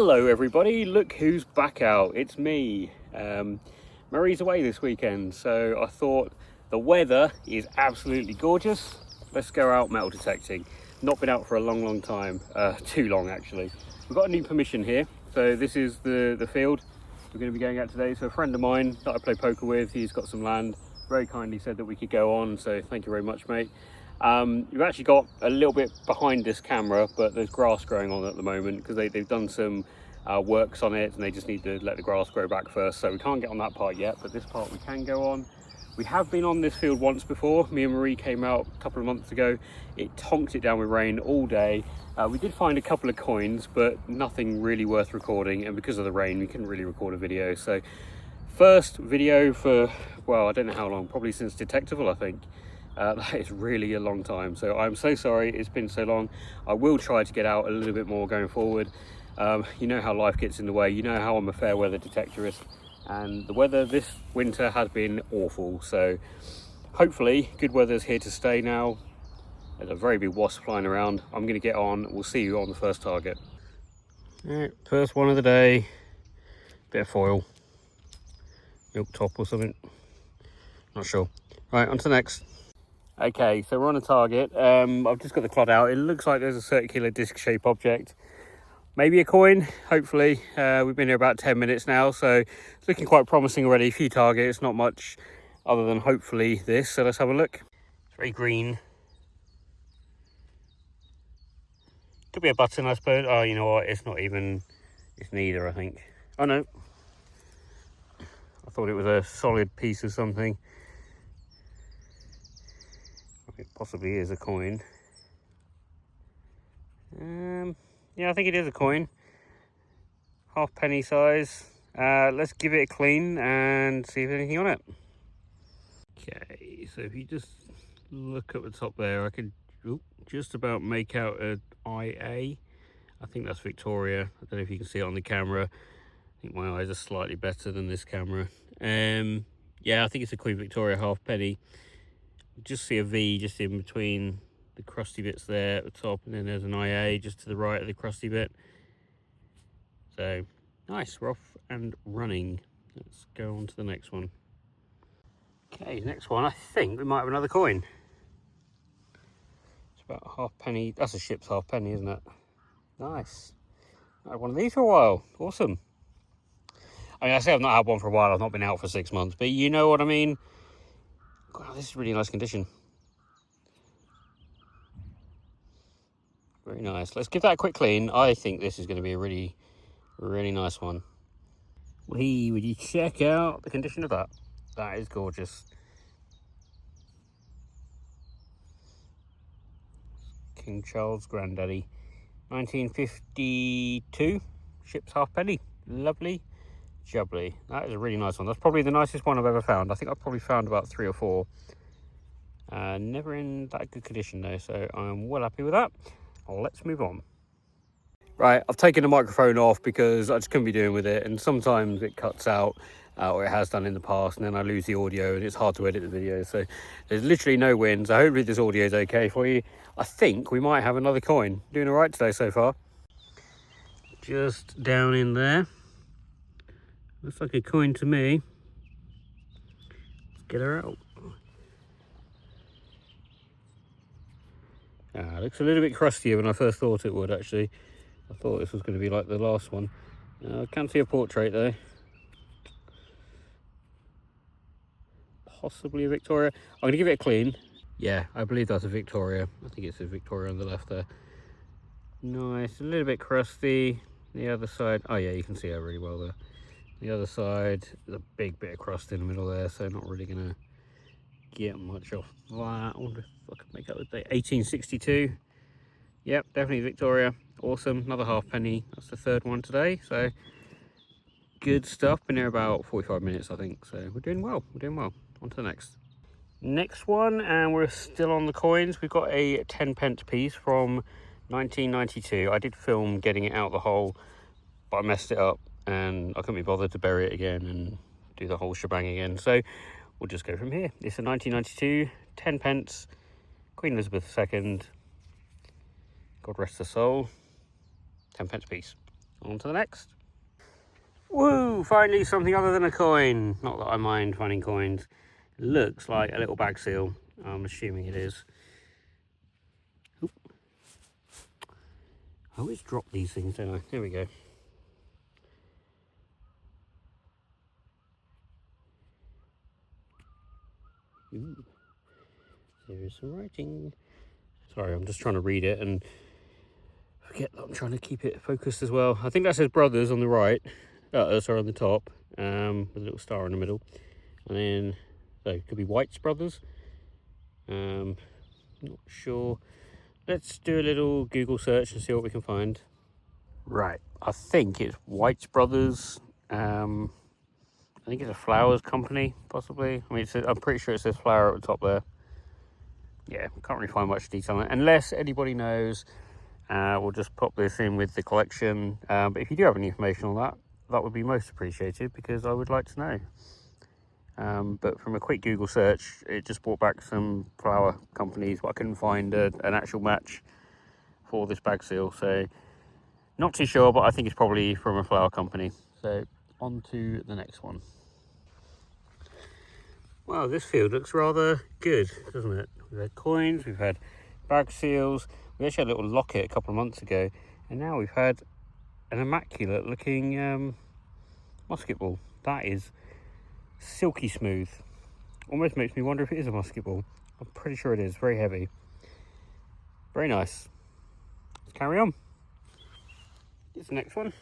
Hello everybody, look who's back out. It's me. Marie's away this weekend, so I thought the weather is absolutely gorgeous. Let's go out metal detecting. Not been out for a long time, too long actually. We've got a new permission here, so this is the field we're going to be going out today. So a friend of mine that I play poker with, he's got some land, very kindly said that we could go on, so thank you very much, mate. We've actually got a little bit behind this camera, but there's grass growing on at the moment because they've done some works on it and they just need to let the grass grow back first, so we can't get on that part yet, but this part we can go on. We have been on this field once before. Me and Marie came out a couple of months ago. It tonked it down with rain all day. We did find a couple of coins, but nothing really worth recording, and because of the rain we couldn't really record a video. So first video for, well, I don't know how long, probably since Detectival, I think. That is really a long time, so I'm so sorry it's been so long. I will try to get out a little bit more going forward. You know how life gets in the way, you know how I'm a fair weather detectorist, and the weather this winter has been awful, so hopefully good weather's here to stay now. There's a very big wasp flying around. I'm going to get on, we'll see you on the first target. Alright, first one of the day, bit of foil, milk top or something, not sure. Right, on to the next. Okay, so we're on a target. I've just got the clod out. It looks like there's a circular disc-shaped object. Maybe a coin, hopefully. We've been here about 10 minutes now, so it's looking quite promising already. A few targets, not much other than hopefully this. So let's have a look. It's very green. Could be a button, I suppose. Oh, you know what? It's not even, it's neither, I think. Oh, no. I thought it was a solid piece of something. It possibly is a coin. Yeah, I think it is a coin. Half penny size. Let's give it a clean and see if there's anything on it. Okay, so if you just look at the top there, I can just about make out an IA. I think that's Victoria. I don't know if you can see it on the camera. I think my eyes are slightly better than this camera. Yeah, I think it's a Queen Victoria half penny. Just see a V just in between the crusty bits there at the top, and then there's an IA just to the right of the crusty bit. So nice, we're off and running. Let's go on to the next one. Okay, next one, I think we might have another coin. It's about a half penny. That's a ship's half penny, isn't it? Nice. I had one of these for a while. Awesome. I mean, I say I've not had one for a while. I've not been out for 6 months, but you know what I mean. Wow, this is really nice condition. Very nice. Let's give that a quick clean. I think this is going to be a really nice one. Would you check out the condition of that? That is gorgeous. King Charles Granddaddy. 1952. Ship's half penny. Lovely. Jubbly. That is a really nice one. That's probably the nicest one I've ever found. I think I've probably found about 3 or 4. Never in that good condition though, so I'm well happy with that. Let's move on. Right, I've taken the microphone off because I just couldn't be doing with it, and sometimes it cuts out, or it has done in the past, and then I lose the audio and it's hard to edit the video, so there's literally no win. So hopefully this audio is okay for you. I think we might have another coin. Doing all right today so far. Just down in there. Looks like a coin to me. Let's get her out. Looks a little bit crustier than I first thought it would, actually. I thought this was going to be like the last one. I can't see a portrait though. Possibly a Victoria. I'm going to give it a clean. Yeah, I believe that's a Victoria. I think it's a Victoria on the left there. Nice, a little bit crusty. The other side, oh yeah, you can see her really well there. The other side, there's a big bit of crust in the middle there, so not really going to get much off that. I wonder if I can make out the date. 1862. Yep, definitely Victoria. Awesome. Another half penny. That's the third one today, so good stuff. Been here about 45 minutes, I think, so we're doing well. We're doing well. On to the next one, and we're still on the coins. We've got a 10p piece from 1992. I did film getting it out the hole, but I messed it up and I couldn't be bothered to bury it again and do the whole shebang again, so we'll just go from here. It's a 1992 10p Queen Elizabeth II, God rest her soul, 10p piece. On to the next. Woo! Finally something other than a coin. Not that I mind finding coins. It looks like a little bag seal. I'm assuming it is. Oop. I always drop these things, don't I? There we go. Ooh. There is some writing. Sorry, I'm just trying to read it and forget that I'm trying to keep it focused as well. I think that says Brothers on the right. Sorry, on the top. With a little star in the middle. And then, so it could be White's Brothers. Not sure. Let's do a little Google search and see what we can find. Right, I think it's White's Brothers. I think it's a flowers company, possibly. I mean, I'm pretty sure it says flower at the top there. Yeah, can't really find much detail on it. Unless anybody knows, we'll just pop this in with the collection. But if you do have any information on that, that would be most appreciated because I would like to know. But from a quick Google search, it just brought back some flower companies, but I couldn't find an actual match for this bag seal. So not too sure, but I think it's probably from a flower company. So on to the next one. Wow, this field looks rather good, doesn't it? We've had coins, we've had bag seals, we actually had a little locket a couple of months ago, and now we've had an immaculate looking musket ball. That is silky smooth. Almost makes me wonder if it is a musket ball. I'm pretty sure it is, very heavy. Very nice. Let's carry on. Here's the next one.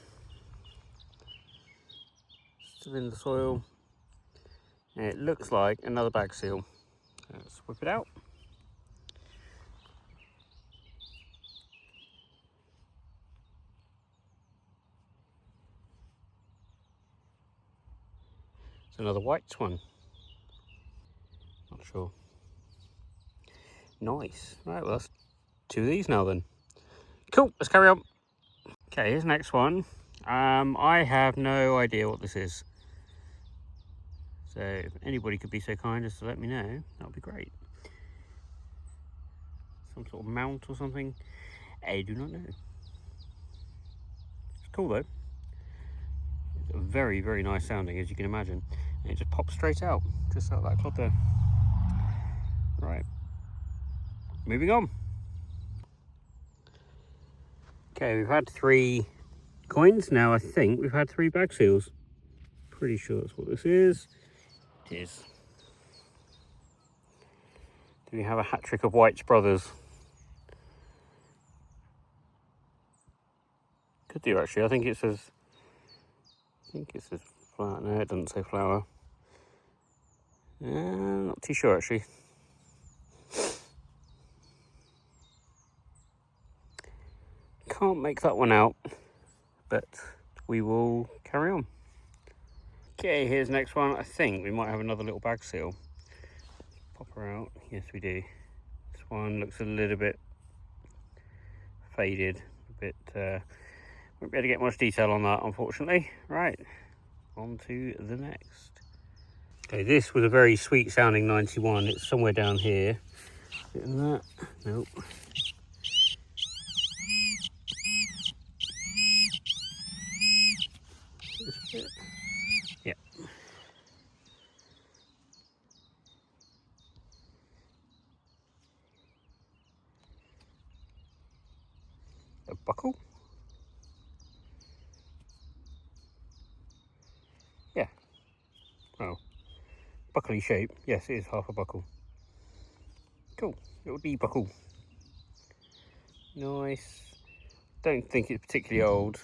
Still in the soil. And it looks like another bag seal. Let's whip it out. It's another White's one. Not sure. Nice. Right, well that's two of these now then. Cool, let's carry on. Okay, here's the next one. I have no idea what this is. So if anybody could be so kind as to let me know, that would be great. Some sort of mount or something. I do not know. It's cool though. It's very, very nice sounding, as you can imagine. And it just pops straight out, just out that cloth there. Right. Moving on. Okay, we've had 3 coins. Now I think we've had 3 bag seals. Pretty sure that's what this is. It is. Do we have a hat trick of White's Brothers? Could do actually. I think it says flower. No, it doesn't say flower. Not too sure actually. Can't make that one out, but we will carry on. Okay, here's the next one. I think we might have another little bag seal. Pop her out. Yes, we do. This one looks a little bit faded. A bit. Won't be able to get much detail on that, unfortunately. Right, on to the next. Okay, this was a very sweet sounding 91. It's somewhere down here. Getting that? Nope. Yeah. A buckle? Yeah. Oh. Buckley shape. Yes, it is half a buckle. Cool. Little D buckle. Nice. Don't think it's particularly old,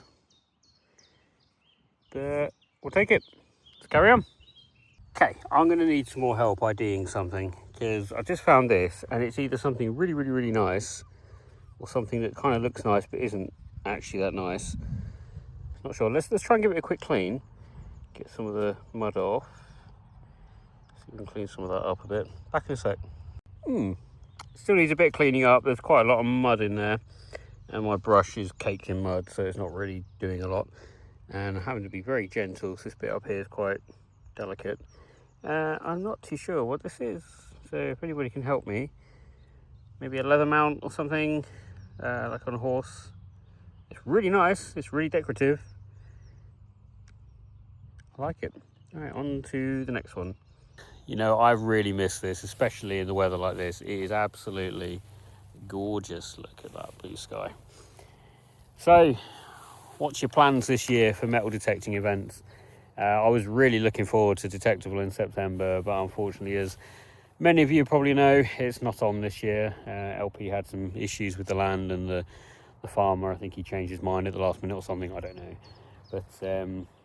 but we'll take it. Let's carry on. Okay, I'm going to need some more help IDing something because I just found this and it's either something really, really, really nice or something that kind of looks nice but isn't actually that nice. Not sure. Let's try and give it a quick clean. Get some of the mud off. See if we can clean some of that up a bit. Back in a sec. Still needs a bit of cleaning up. There's quite a lot of mud in there. And my brush is caked in mud, so it's not really doing a lot. And I'm having to be very gentle, so this bit up here is quite delicate. I'm not too sure what this is. So if anybody can help me, maybe a leather mount or something, like on a horse. It's really nice, it's really decorative. I like it. All right, on to the next one. You know, I really miss this, especially in the weather like this. It is absolutely gorgeous. Look at that blue sky. So, what's your plans this year for metal detecting events? I was really looking forward to Detectable in September, but unfortunately, as many of you probably know, it's not on this year. LP had some issues with the land and the farmer. I think he changed his mind at the last minute or something, I don't know. But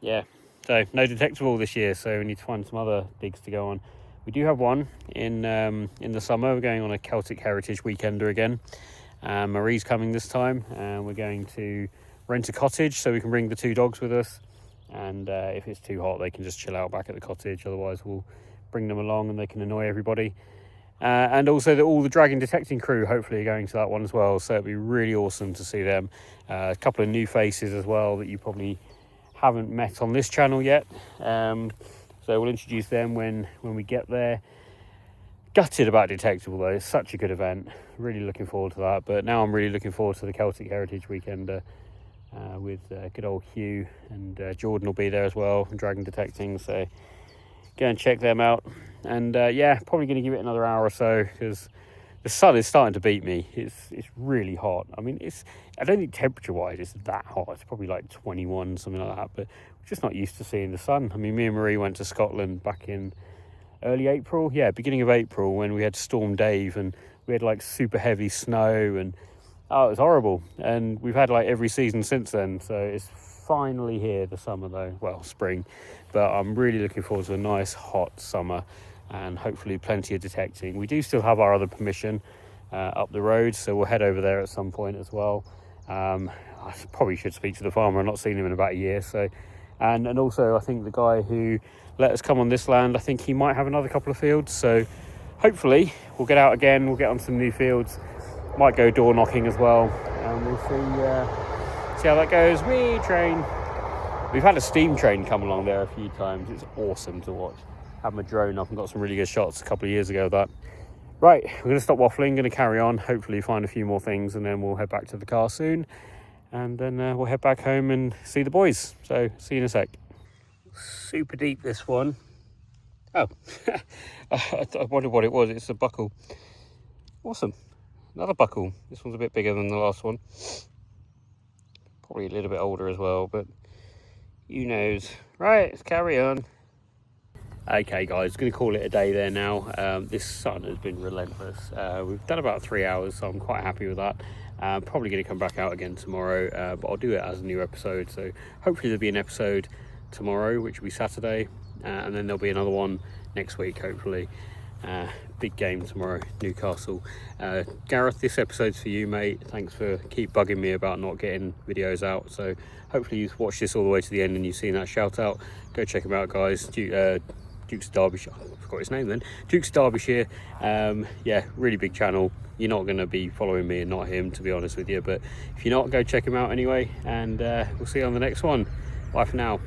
yeah, so no Detectable this year, so we need to find some other digs to go on. We do have one in the summer. We're going on a Celtic Heritage Weekender again. Marie's coming this time, and we're going to rent a cottage so we can bring the 2 dogs with us. And if it's too hot, they can just chill out back at the cottage. Otherwise, we'll bring them along and they can annoy everybody. And also all the dragon detecting crew hopefully are going to that one as well, so it'd be really awesome to see them. A couple of new faces as well that you probably haven't met on this channel yet, so we'll introduce them when we get there. Gutted about Detectable though, it's such a good event, really looking forward to that. But now I'm really looking forward to the Celtic Heritage Weekender with good old Hugh, and Jordan will be there as well, dragon detecting, so go and check them out. And yeah, probably going to give it another hour or so because the sun is starting to beat me. It's really hot. I mean, I don't think temperature wise it's that hot. It's probably like 21, something like that, but we're just not used to seeing the sun. I mean, me and Marie went to Scotland back in early April, beginning of April, when we had Storm Dave and we had like super heavy snow, and oh, it was horrible. And we've had like every season since then, so it's finally here, the summer though, well, spring. But I'm really looking forward to a nice hot summer and hopefully plenty of detecting. We do still have our other permission up the road, so we'll head over there at some point as well. I probably should speak to the farmer. I've not seen him in about a year, so and also I think the guy who let us come on this land, I think he might have another couple of fields, so hopefully we'll get out again, we'll get on some new fields, might go door knocking as well, and we'll see how that goes. We've had a steam train come along there a few times. It's awesome to watch. Had my drone up and got some really good shots a couple of years ago of that. Right, I'm going to stop waffling, going to carry on, hopefully find a few more things, and then we'll head back to the car soon, and then we'll head back home and see the boys. So see you in a sec. Super deep, this one. Oh, I wondered what it was. It's a buckle. Awesome, another buckle. This one's a bit bigger than the last one, probably a little bit older as well, but who knows. Right, let's carry on. Okay guys, going to call it a day there now. This sun has been relentless. We've done about 3 hours, so I'm quite happy with that. Probably going to come back out again tomorrow, but I'll do it as a new episode. So hopefully there'll be an episode tomorrow, which will be Saturday, and then there'll be another one next week, hopefully. Big game tomorrow, Newcastle. Gareth, this episode's for you, mate. Thanks for keep bugging me about not getting videos out. So hopefully you've watched this all the way to the end and you've seen that shout out. Go check him out, guys. Duke's Derbyshire, I forgot his name then. Duke's Derbyshire, yeah, really big channel. You're not going to be following me and not him, to be honest with you, but if you're not, go check him out anyway, and we'll see you on the next one. Bye for now.